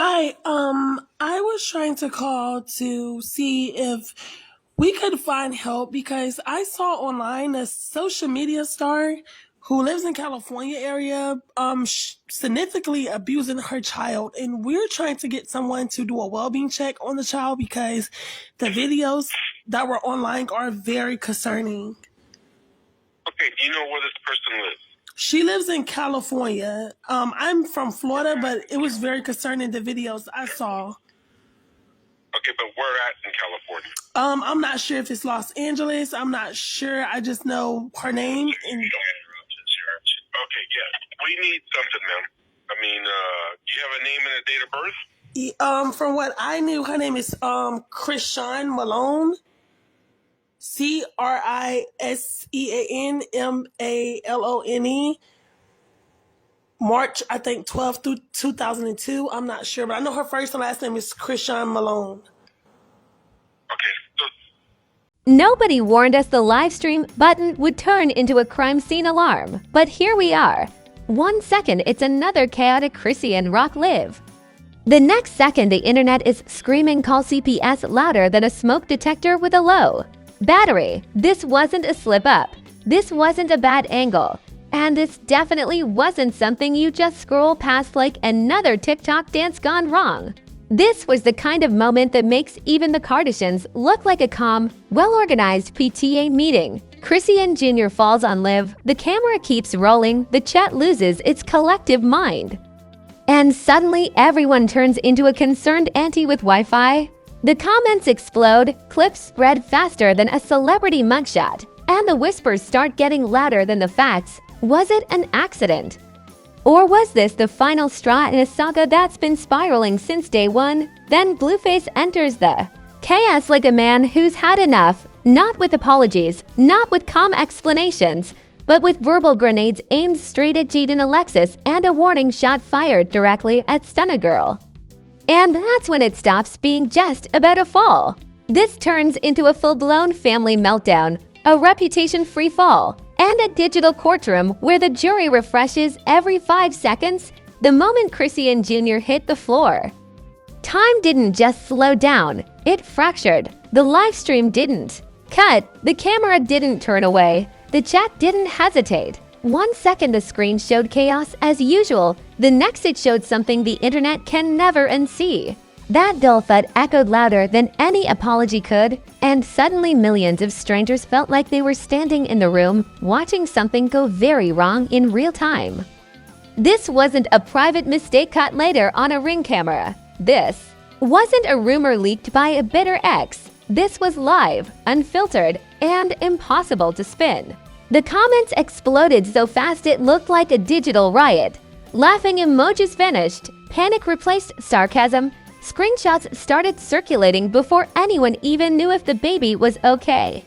Hi, I was trying to call to see if we could find help because I saw online a social media star who lives in California area, significantly abusing her child, and we're trying to get someone to do a well-being check on the child because the videos that were online are very concerning. Okay, do you know where this person lives? She lives in California. I'm from Florida, but it was very concerning the videos I saw. Okay, but where at in California? I'm not sure if it's Los Angeles. I'm not sure. I just know her name. And Okay, yeah. We need something, ma'am. I mean, do you have a name and a date of birth? from what I knew, her name is Chrisean Malone. CRISEANMALONE. March, I think 12th through 2002. I'm not sure, but I know her first and last name is Chrisean Malone. Okay, so Nobody warned us the live stream button would turn into a crime scene alarm, but here we are. 1 second, it's another chaotic Chrisean Rock live. The next second, the internet is screaming call CPS louder than a smoke detector with a low battery. This wasn't a slip up. This wasn't a bad angle. And this definitely wasn't something you just scroll past like another TikTok dance gone wrong. This was the kind of moment that makes even the Kardashians look like a calm, well-organized PTA meeting. Chrisean Jr. falls on Liv, the camera keeps rolling, the chat loses its collective mind. And suddenly everyone turns into a concerned auntie with Wi-Fi. The comments explode, clips spread faster than a celebrity mugshot, and the whispers start getting louder than the facts. Was it an accident? Or was this the final straw in a saga that's been spiraling since day one? Then Blueface enters the chaos like a man who's had enough, not with apologies, not with calm explanations, but with verbal grenades aimed straight at Jaidyn Alexis and a warning shot fired directly at Stunna girl. And that's when it stops being just about a fall. This turns into a full-blown family meltdown, a reputation free fall, and a digital courtroom where the jury refreshes every 5 seconds the moment Chrisean Jr. hit the floor. Time didn't just slow down, it fractured. The live stream didn't. Cut, the camera didn't turn away. The chat didn't hesitate. 1 second the screen showed chaos as usual, the next it showed something the internet can never unsee. That dull thud echoed louder than any apology could, and suddenly millions of strangers felt like they were standing in the room watching something go very wrong in real time. This wasn't a private mistake caught later on a Ring camera. This wasn't a rumor leaked by a bitter ex. This was live, unfiltered, and impossible to spin. The comments exploded so fast it looked like a digital riot. Laughing emojis vanished, panic replaced sarcasm, screenshots started circulating before anyone even knew if the baby was okay.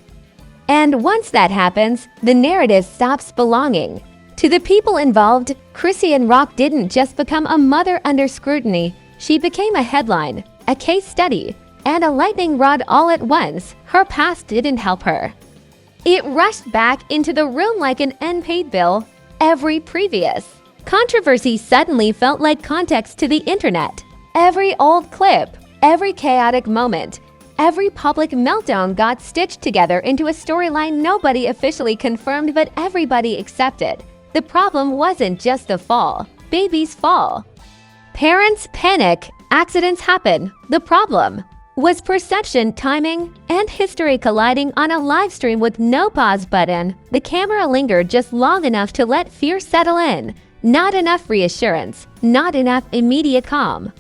And once that happens, the narrative stops belonging. To the people involved, Chrisean Rock didn't just become a mother under scrutiny, she became a headline, a case study, and a lightning rod all at once. Her past didn't help her. It rushed back into the room like an unpaid bill, every previous controversy suddenly felt like context to the internet. Every old clip, every chaotic moment, every public meltdown got stitched together into a storyline nobody officially confirmed but everybody accepted. The problem wasn't just the fall, babies fall. Parents panic, accidents happen. The problem was perception, timing, and history colliding on a live stream with no pause button. The camera lingered just long enough to let fear settle in. Not enough reassurance, not enough immediate calm.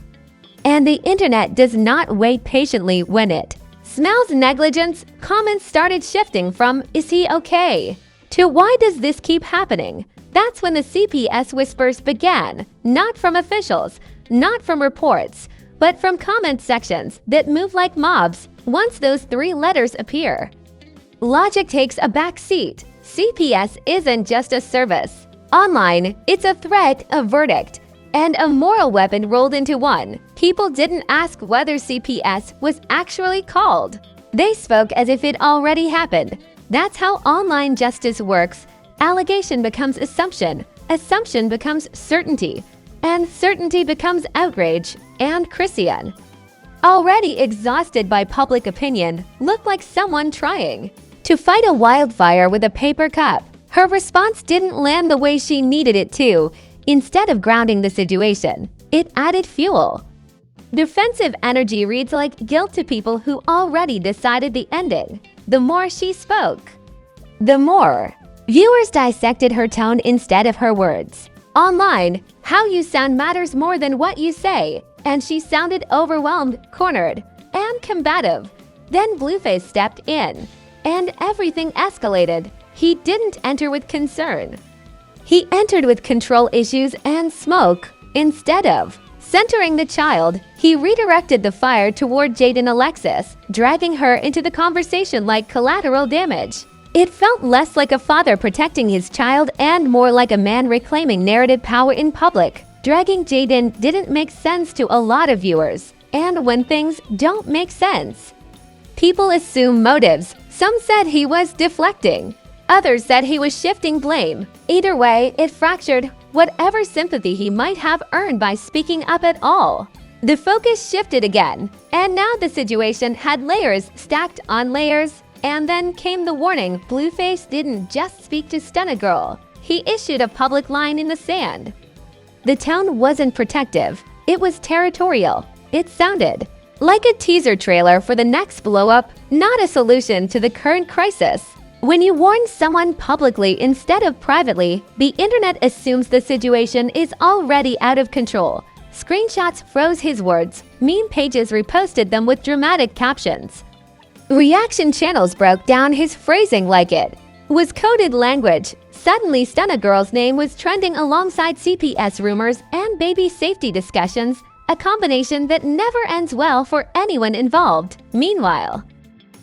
And the internet does not wait patiently when it smells negligence. Comments started shifting from "Is he okay?" to "Why does this keep happening?" That's when the CPS whispers began, not from officials, not from reports, but from comment sections that move like mobs once those 3 letters appear. Logic takes a back seat. CPS isn't just a service. Online, it's a threat, a verdict, and a moral weapon rolled into one. People didn't ask whether CPS was actually called. They spoke as if it already happened. That's how online justice works. Allegation becomes assumption. Assumption becomes certainty. and certainty becomes outrage, and Chrisean, already exhausted by public opinion, looked like someone trying to fight a wildfire with a paper cup. Her response didn't land the way she needed it to. Instead of grounding the situation, it added fuel. Defensive energy reads like guilt to people who already decided the ending. The more she spoke, the more viewers dissected her tone instead of her words. Online, how you sound matters more than what you say, and she sounded overwhelmed, cornered, and combative. Then Blueface stepped in, and everything escalated. He didn't enter with concern. He entered with control issues and smoke. Instead of centering the child, he redirected the fire toward Jaidyn Alexis, dragging her into the conversation like collateral damage. It felt less like a father protecting his child and more like a man reclaiming narrative power in public. Dragging Jaidyn didn't make sense to a lot of viewers. And when things don't make sense, people assume motives. Some said he was deflecting. Others said he was shifting blame. Either way, it fractured whatever sympathy he might have earned by speaking up at all. The focus shifted again, and now the situation had layers stacked on layers. And then came the warning. Blueface didn't just speak to Stunna girl. He issued a public line in the sand. The tone wasn't protective. It was territorial. It sounded like a teaser trailer for the next blow-up, not a solution to the current crisis. When you warn someone publicly instead of privately, the internet assumes the situation is already out of control. Screenshots froze his words. Meme pages reposted them with dramatic captions. Reaction channels broke down his phrasing like it was coded language. Suddenly, Stunna girl's name was trending alongside CPS rumors and baby safety discussions, a combination that never ends well for anyone involved. Meanwhile,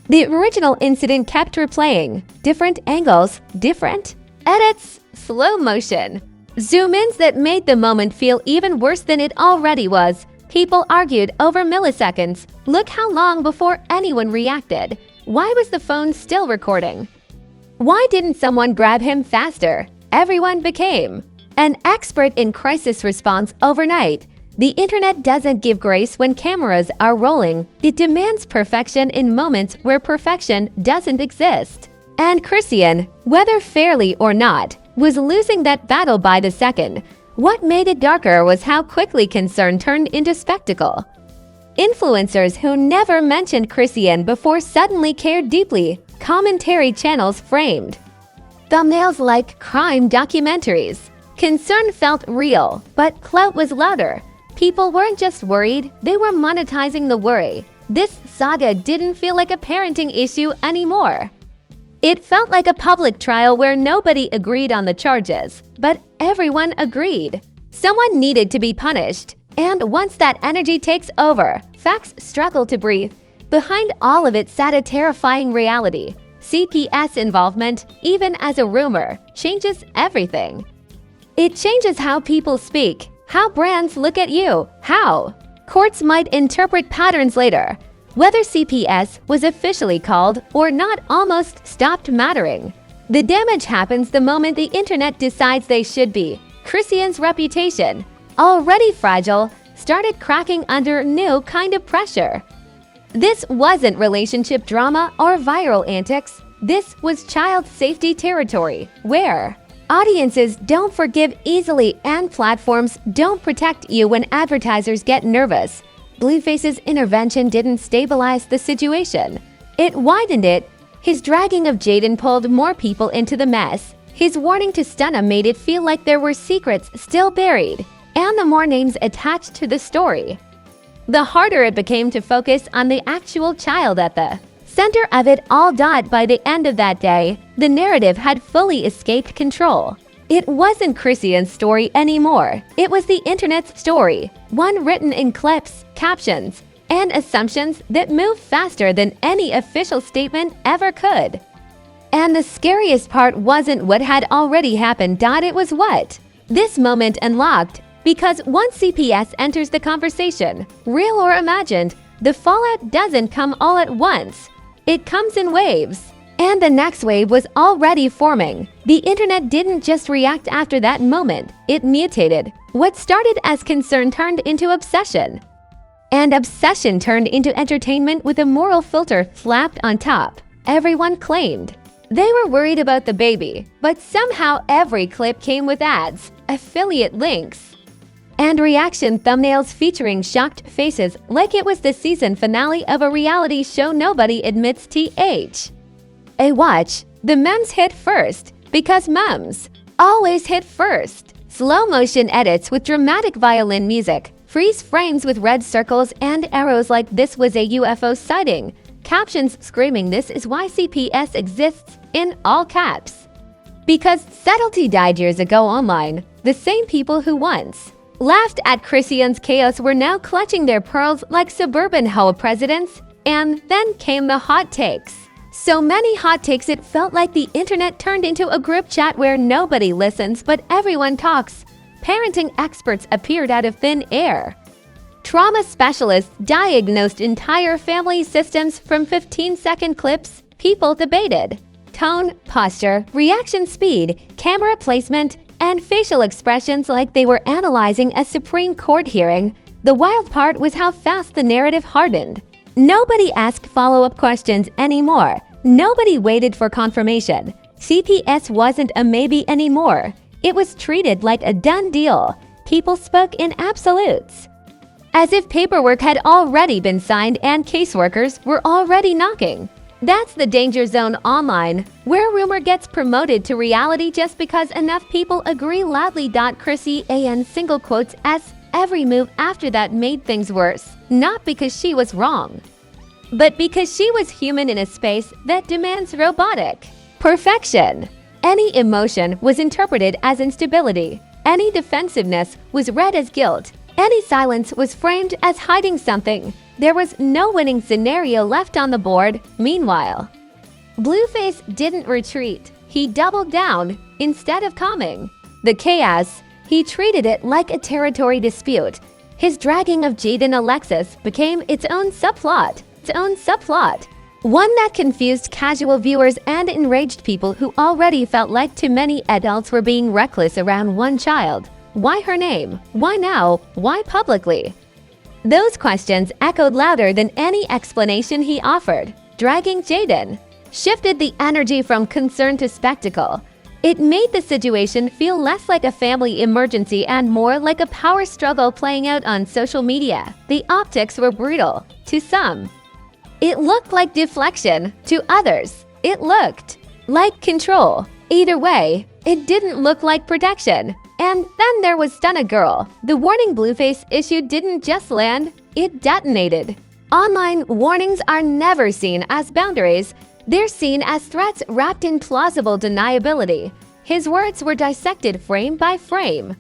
the original incident kept replaying. Different angles, different edits, slow motion, zoom-ins that made the moment feel even worse than it already was. People argued over milliseconds. Look how long before anyone reacted. Why was the phone still recording? Why didn't someone grab him faster? Everyone became an expert in crisis response overnight. The internet doesn't give grace when cameras are rolling. It demands perfection in moments where perfection doesn't exist. And Chrisean, whether fairly or not, was losing that battle by the second. What made it darker was how quickly concern turned into spectacle. Influencers who never mentioned Chrisean before suddenly cared deeply. Commentary channels framed thumbnails like crime documentaries. Concern felt real, but clout was louder. People weren't just worried, they were monetizing the worry. This saga didn't feel like a parenting issue anymore. It felt like a public trial where nobody agreed on the charges, but everyone agreed. Someone needed to be punished. And once that energy takes over, facts struggle to breathe. Behind all of it sat a terrifying reality. CPS involvement, even as a rumor, changes everything. It changes how people speak, how brands look at you, how courts might interpret patterns later. Whether CPS was officially called or not almost stopped mattering. The damage happens the moment the internet decides they should be. Chrisean's reputation, already fragile, started cracking under new kind of pressure. This wasn't relationship drama or viral antics. This was child safety territory, where audiences don't forgive easily and platforms don't protect you when advertisers get nervous. Blueface's intervention didn't stabilize the situation. It widened it. His dragging of Jaidyn pulled more people into the mess. His warning to Stunna made it feel like there were secrets still buried, and the more names attached to the story, the harder it became to focus on the actual child at the center of it all. By the end of that day, the narrative had fully escaped control. It wasn't Chrisean's story anymore. It was the internet's story, one written in clips, captions, and assumptions that moved faster than any official statement ever could. And the scariest part wasn't what had already happened. It was what this moment unlocked. Because once CPS enters the conversation, real or imagined, the fallout doesn't come all at once. It comes in waves. And the next wave was already forming. The internet didn't just react after that moment, it mutated. What started as concern turned into obsession. And obsession turned into entertainment with a moral filter slapped on top. Everyone claimed they were worried about the baby, but somehow every clip came with ads, affiliate links, and reaction thumbnails featuring shocked faces like it was the season finale of a reality show nobody admits th. A watch, the memes hit first, because memes always hit first. Slow motion edits with dramatic violin music, freeze frames with red circles and arrows like this was a UFO sighting, captions screaming this is why CPS exists in all caps. Because subtlety died years ago online, the same people who once laughed at Chrisean's chaos were now clutching their pearls like suburban hoe presidents, and then came the hot takes. So many hot takes it felt like the internet turned into a group chat where nobody listens but everyone talks. Parenting experts appeared out of thin air. Trauma specialists diagnosed entire family systems from 15-second clips. People debated tone, posture, reaction speed, camera placement, and facial expressions like they were analyzing a Supreme Court hearing. The wild part was how fast the narrative hardened. Nobody asked follow-up questions anymore. Nobody waited for confirmation. CPS wasn't a maybe anymore. It was treated like a done deal. People spoke in absolutes, as if paperwork had already been signed and caseworkers were already knocking. That's the danger zone online, where rumor gets promoted to reality just because enough people agree loudly. Chrisean single quotes as every move after that made things worse, not because she was wrong, but because she was human in a space that demands robotic perfection. Any emotion was interpreted as instability. Any defensiveness was read as guilt. Any silence was framed as hiding something. There was no winning scenario left on the board. Meanwhile, Blueface didn't retreat. He doubled down instead of calming the chaos. He treated it like a territory dispute. His dragging of Jaidyn Alexis became its own subplot. One that confused casual viewers and enraged people who already felt like too many adults were being reckless around one child. Why her name? Why now? Why publicly? Those questions echoed louder than any explanation he offered. Dragging Jaidyn shifted the energy from concern to spectacle. It made the situation feel less like a family emergency and more like a power struggle playing out on social media. The optics were brutal to some. It looked like deflection to others. It looked like control. Either way, it didn't look like protection. And then there was Stunna Girl. The warning Blueface issued didn't just land, it detonated. Online warnings are never seen as boundaries. They're seen as threats wrapped in plausible deniability. His words were dissected frame by frame.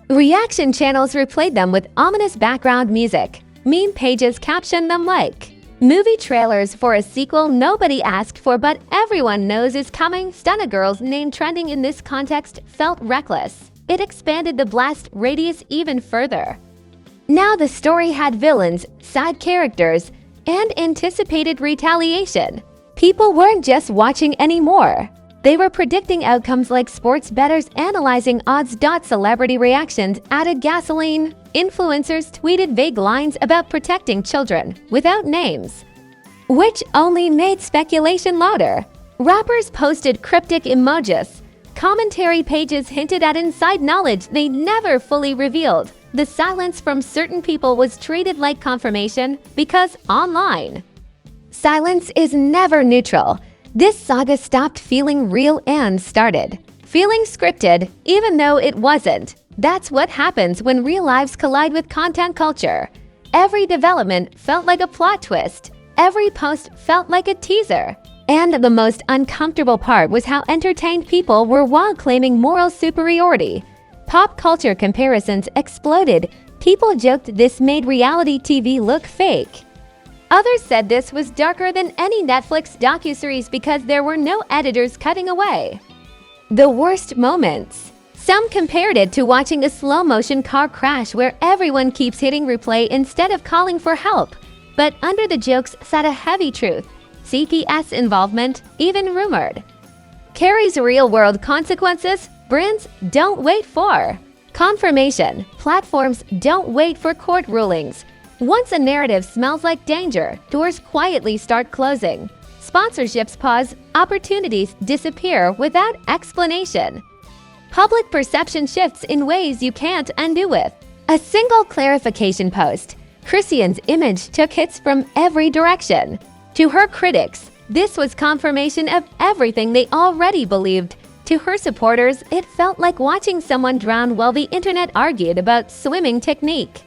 Reaction channels replayed them with ominous background music. Meme pages captioned them like movie trailers for a sequel nobody asked for but everyone knows is coming. Stunna Girl's name trending in this context felt reckless. It expanded the blast radius even further. Now the story had villains, side characters, and anticipated retaliation. People weren't just watching anymore. They were predicting outcomes like sports bettors analyzing odds. Celebrity reactions added gasoline. Influencers tweeted vague lines about protecting children without names, which only made speculation louder. Rappers posted cryptic emojis. Commentary pages hinted at inside knowledge they never fully revealed. The silence from certain people was treated like confirmation because online silence is never neutral. This saga stopped feeling real and started feeling scripted, even though it wasn't. That's what happens when real lives collide with content culture. Every development felt like a plot twist. Every post felt like a teaser. And the most uncomfortable part was how entertained people were while claiming moral superiority. Pop culture comparisons exploded. People joked this made reality TV look fake. Others said this was darker than any Netflix docuseries because there were no editors cutting away the worst moments. Some compared it to watching a slow-motion car crash where everyone keeps hitting replay instead of calling for help. But under the jokes sat a heavy truth. CPS involvement even rumored. Carries real-world consequences, brands don't wait for. Confirmation, platforms don't wait for court rulings. Once a narrative smells like danger, doors quietly start closing. Sponsorships pause, opportunities disappear without explanation. Public perception shifts in ways you can't undo with. A single clarification post. Chrisean's image took hits from every direction. To her critics, this was confirmation of everything they already believed. To her supporters, it felt like watching someone drown while the internet argued about swimming technique.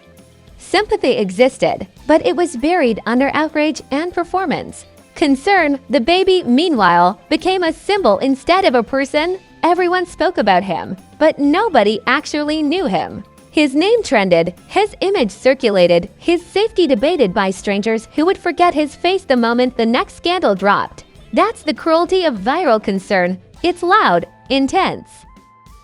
Sympathy existed, but it was buried under outrage and performance. Concern, the baby, meanwhile, became a symbol instead of a person. Everyone spoke about him, but nobody actually knew him. His name trended, his image circulated, his safety debated by strangers who would forget his face the moment the next scandal dropped. That's the cruelty of viral concern. It's loud, intense,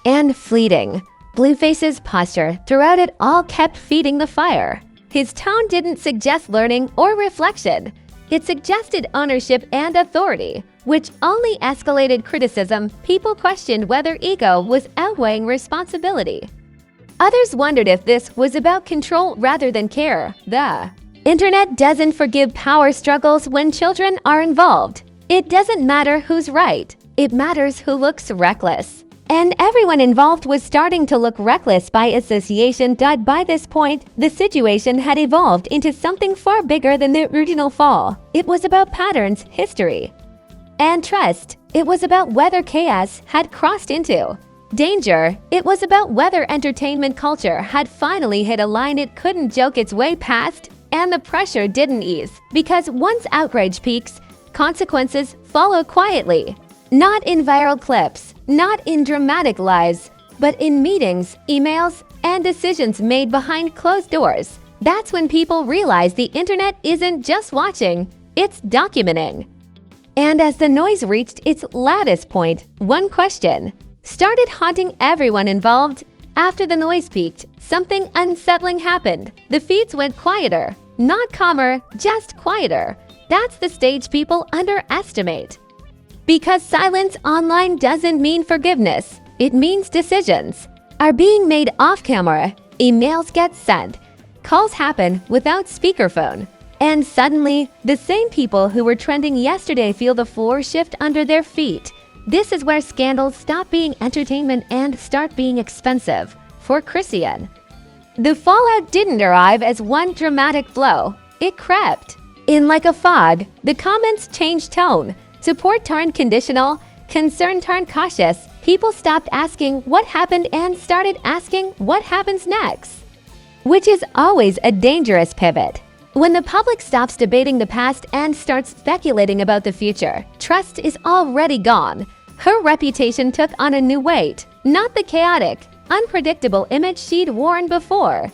and fleeting. Blueface's posture throughout it all kept feeding the fire. His tone didn't suggest learning or reflection. It suggested ownership and authority, which only escalated criticism. People questioned whether ego was outweighing responsibility. Others wondered if this was about control rather than care. The internet doesn't forgive power struggles when children are involved. It doesn't matter who's right. It matters who looks reckless. And everyone involved was starting to look reckless by association. By this point, the situation had evolved into something far bigger than the original fall. It was about patterns, history, and trust. It was about whether chaos had crossed into danger. It was about whether entertainment culture had finally hit a line it couldn't joke its way past, and the pressure didn't ease. Because once outrage peaks, consequences follow quietly. Not in viral clips, not in dramatic lies, but in meetings, emails, and decisions made behind closed doors. That's when people realize the internet isn't just watching, it's documenting. And as the noise reached its loudest point, one question started haunting everyone involved. After the noise peaked, something unsettling happened. The feeds went quieter, not calmer, just quieter. That's the stage people underestimate. Because silence online doesn't mean forgiveness, it means decisions are being made off camera, emails get sent, calls happen without speakerphone, and suddenly, the same people who were trending yesterday feel the floor shift under their feet. This is where scandals stop being entertainment and start being expensive. For Chrisean, the fallout didn't arrive as one dramatic blow. It crept in like a fog. The comments changed tone. Support turned conditional, concern turned cautious. People stopped asking what happened and started asking what happens next, which is always a dangerous pivot. When the public stops debating the past and starts speculating about the future, trust is already gone. Her reputation took on a new weight, not the chaotic, unpredictable image she'd worn before,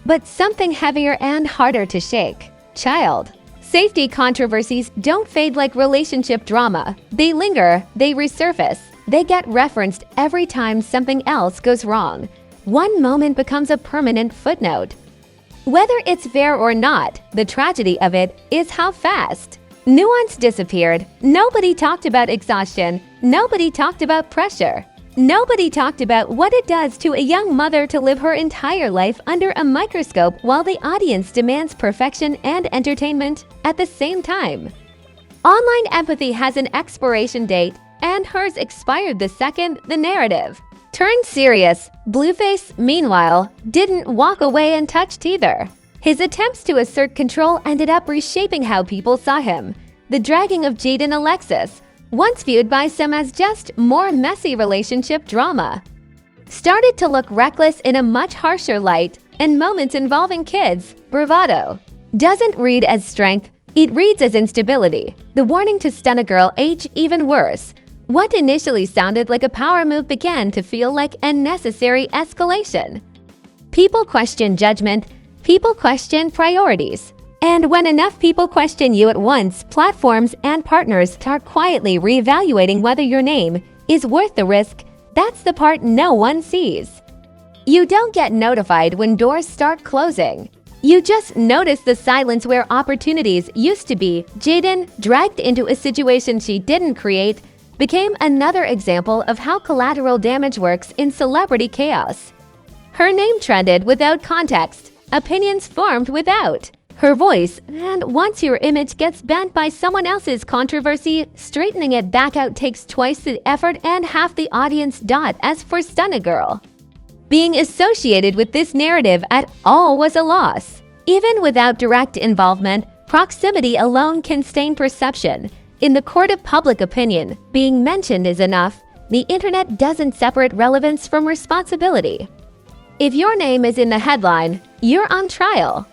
but something heavier and harder to shake. Child safety controversies don't fade like relationship drama. They linger, they resurface, they get referenced every time something else goes wrong. One moment becomes a permanent footnote. Whether it's fair or not, the tragedy of it is how fast. Nuance disappeared. Nobody talked about exhaustion. Nobody talked about pressure. Nobody talked about what it does to a young mother to live her entire life under a microscope while the audience demands perfection and entertainment at the same time. Online empathy has an expiration date, and hers expired the second the narrative turned serious. Blueface, meanwhile, didn't walk away untouched either. His attempts to assert control ended up reshaping how people saw him. The dragging of Jaidyn Alexis, once viewed by some as just more messy relationship drama, started to look reckless in a much harsher light, and moments involving kids, bravado, doesn't read as strength, it reads as instability. The warning to Stunna girl age even worse. What initially sounded like a power move began to feel like unnecessary escalation. People question judgment, people question priorities. And when enough people question you at once, platforms and partners start quietly reevaluating whether your name is worth the risk. That's the part no one sees. You don't get notified when doors start closing. You just noticed the silence where opportunities used to be. Jaidyn, dragged into a situation she didn't create, became another example of how collateral damage works in celebrity chaos. Her name trended without context, opinions formed without her voice, and once your image gets bent by someone else's controversy, straightening it back out takes twice the effort and half the audience. As for Stunna Girl, being associated with this narrative at all was a loss. Even without direct involvement, proximity alone can stain perception. In the court of public opinion, being mentioned is enough. The internet doesn't separate relevance from responsibility. If your name is in the headline, you're on trial.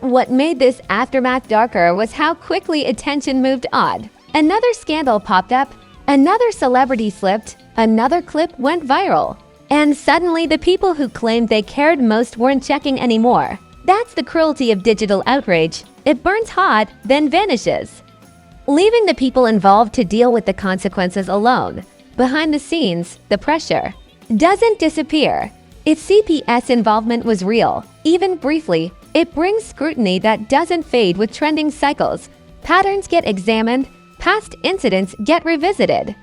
What made this aftermath darker was how quickly attention moved on. Another scandal popped up, another celebrity slipped, another clip went viral. And suddenly the people who claimed they cared most weren't checking anymore. That's the cruelty of digital outrage. It burns hot, then vanishes, leaving the people involved to deal with the consequences alone. Behind the scenes, the pressure doesn't disappear. If CPS involvement was real, even briefly, it brings scrutiny that doesn't fade with trending cycles. Patterns get examined, past incidents get revisited.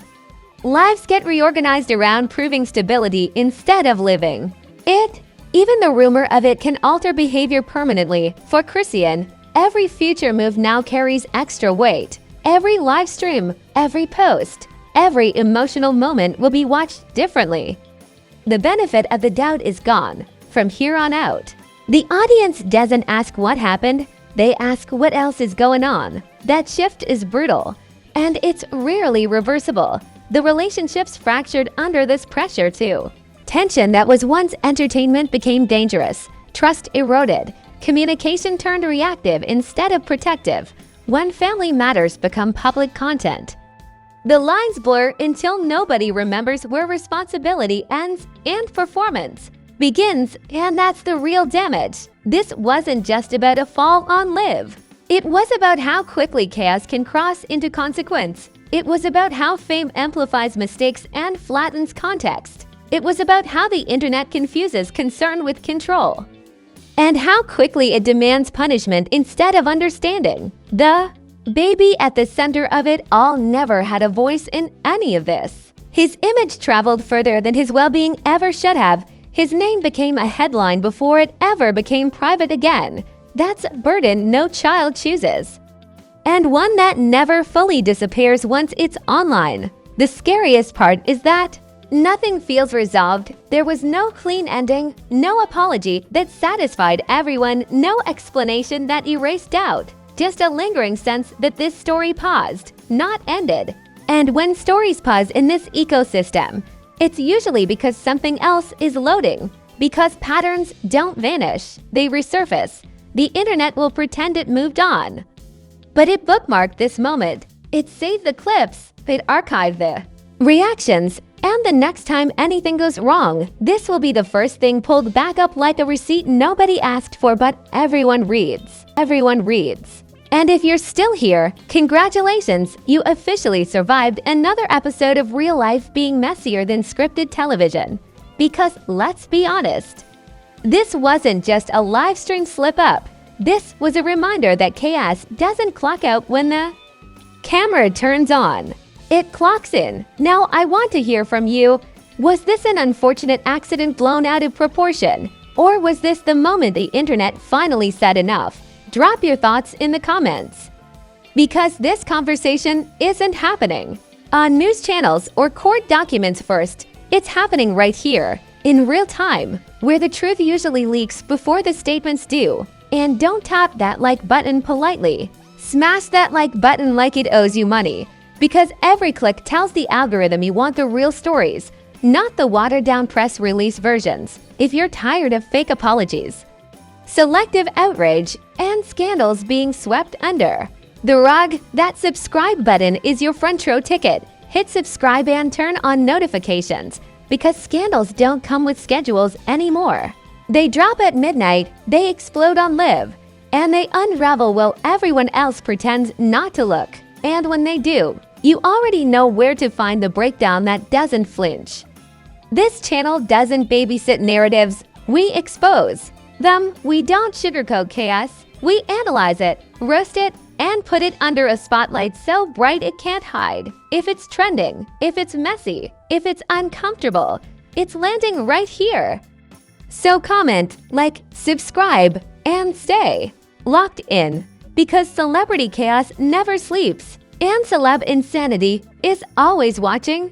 Lives get reorganized around proving stability instead of living it. Even the rumor of it can alter behavior permanently. For Chrisean, every future move now carries extra weight. Every live stream, every post, every emotional moment will be watched differently. The benefit of the doubt is gone. From here on out, the audience doesn't ask what happened, they ask what else is going on. That shift is brutal, and it's rarely reversible. The relationships fractured under this pressure too. Tension that was once entertainment became dangerous. Trust eroded. Communication turned reactive instead of protective. When family matters become public content, the lines blur until nobody remembers where responsibility ends and performance begins, and that's the real damage. This wasn't just about a fall on Liv. It was about how quickly chaos can cross into consequence. It was about how fame amplifies mistakes and flattens context. It was about how the internet confuses concern with control, and how quickly it demands punishment instead of understanding. The baby at the center of it all never had a voice in any of this. His image traveled further than his well-being ever should have. His name became a headline before it ever became private again. That's a burden no child chooses, and one that never fully disappears once it's online. The scariest part is that nothing feels resolved. There was no clean ending, no apology that satisfied everyone, no explanation that erased doubt. Just a lingering sense that this story paused, not ended. And when stories pause in this ecosystem, it's usually because something else is loading. Because patterns don't vanish, they resurface. The internet will pretend it moved on, but it bookmarked this moment. It saved the clips, it archived the reactions, and the next time anything goes wrong, this will be the first thing pulled back up like a receipt nobody asked for, but everyone reads. Everyone reads. And if you're still here, congratulations! You officially survived another episode of real life being messier than scripted television. Because let's be honest, this wasn't just a live stream slip up. This was a reminder that chaos doesn't clock out when the camera turns on. It clocks in. Now I want to hear from you. Was this an unfortunate accident blown out of proportion? Or was this the moment the internet finally said enough? Drop your thoughts in the comments. Because this conversation isn't happening on news channels or court documents first. It's happening right here, in real time, where the truth usually leaks before the statements do. And don't tap that like button politely. Smash that like button like it owes you money. Because every click tells the algorithm you want the real stories, not the watered-down press release versions. If you're tired of fake apologies, selective outrage, and scandals being swept under the rug, that subscribe button is your front row ticket. Hit subscribe and turn on notifications, because scandals don't come with schedules anymore. They drop at midnight, they explode on Liv, and they unravel while everyone else pretends not to look. And when they do, you already know where to find the breakdown that doesn't flinch. This channel doesn't babysit narratives, we expose. Them, we don't sugarcoat chaos. We analyze it, roast it, and put it under a spotlight so bright it can't hide. If it's trending, if it's messy, if it's uncomfortable, it's landing right here. So comment, like, subscribe, and stay locked in, because celebrity chaos never sleeps, and celeb insanity is always watching.